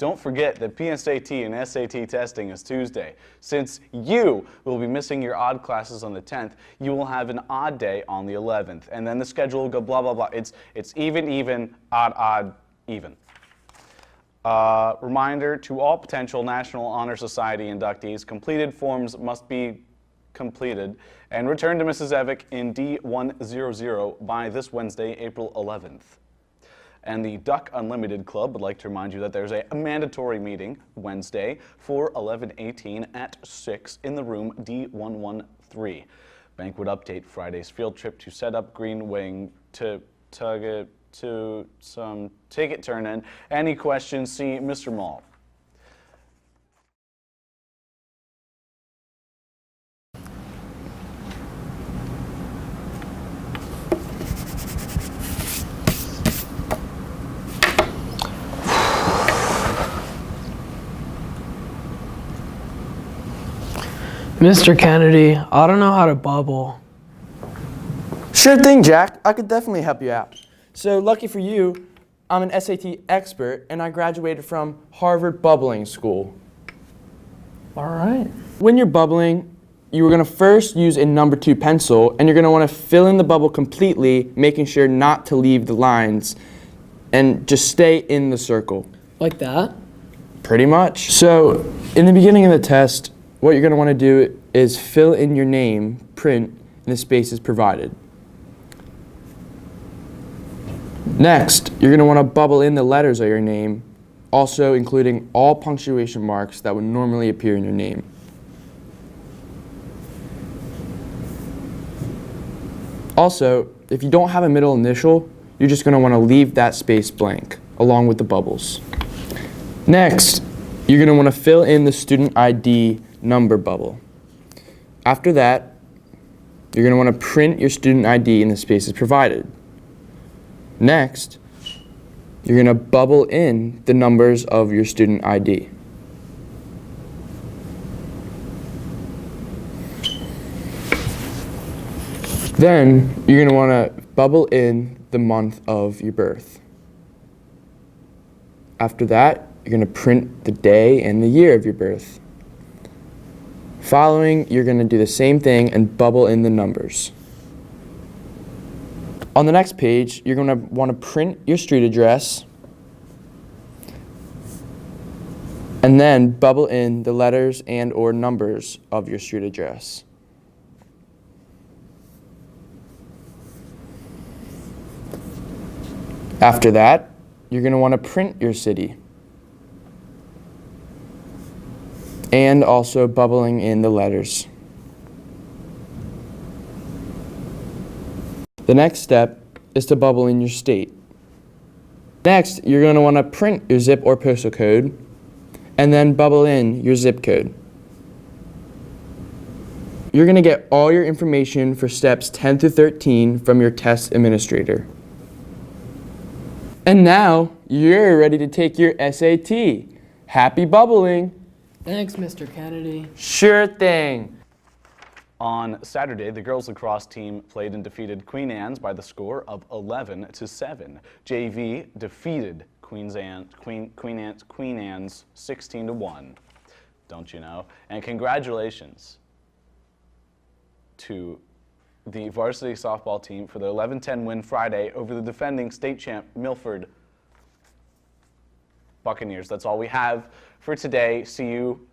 Don't forget that PSAT and SAT testing is Tuesday. Since you will be missing your odd classes on the 10th, you will have an odd day on the 11th. And then the schedule will go blah, blah, blah. It's even, odd, odd, even. Reminder to all potential National Honor Society inductees, completed forms must be completed and returned to Mrs. Evick in D100 by this Wednesday, April 11th. And the Duck Unlimited Club would like to remind you that there's a mandatory meeting Wednesday for 11/18 at 6 in the room D113. Banquet update, Friday's field trip to set up Green Wing to some ticket turn-in. Any questions, see Mr. Mall. Mr. Kennedy, I don't know how to bubble. Sure thing, Jack. I could definitely help you out. So lucky for you, I'm an SAT expert and I graduated from Harvard Bubbling School. All right. When you're bubbling, you are going to first use a number 2 pencil and you're going to want to fill in the bubble completely, making sure not to leave the lines and just stay in the circle. Like that? Pretty much. So in the beginning of the test, what you're going to want to do is fill in your name, print, and the spaces provided. Next, you're going to want to bubble in the letters of your name, also including all punctuation marks that would normally appear in your name. Also, if you don't have a middle initial, you're just going to want to leave that space blank, along with the bubbles. Next, you're going to want to fill in the student ID number bubble. After that, you're going to want to print your student ID in the spaces provided. Next, you're going to bubble in the numbers of your student ID. Then, you're going to want to bubble in the month of your birth. After that, you're going to print the day and the year of your birth. Following, you're going to do the same thing and bubble in the numbers. On the next page, you're going to want to print your street address and then bubble in the letters and or numbers of your street address. After that, you're going to want to print your city and also bubbling in the letters. The next step is to bubble in your state. Next, you're going to want to print your zip or postal code and then bubble in your zip code. You're going to get all your information for steps 10 through 13 from your test administrator. And now, you're ready to take your SAT. Happy bubbling! Thanks, Mr. Kennedy. Sure thing. On Saturday, the girls lacrosse team played and defeated Queen Anne's by the score of 11-7. JV defeated Queen Anne's 16-1. Don't you know? And congratulations to the varsity softball team for their 11-10 win Friday over the defending state champ Milford Buccaneers. That's all we have for today. See you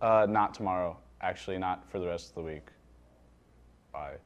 not tomorrow. Actually, not for the rest of the week. Bye.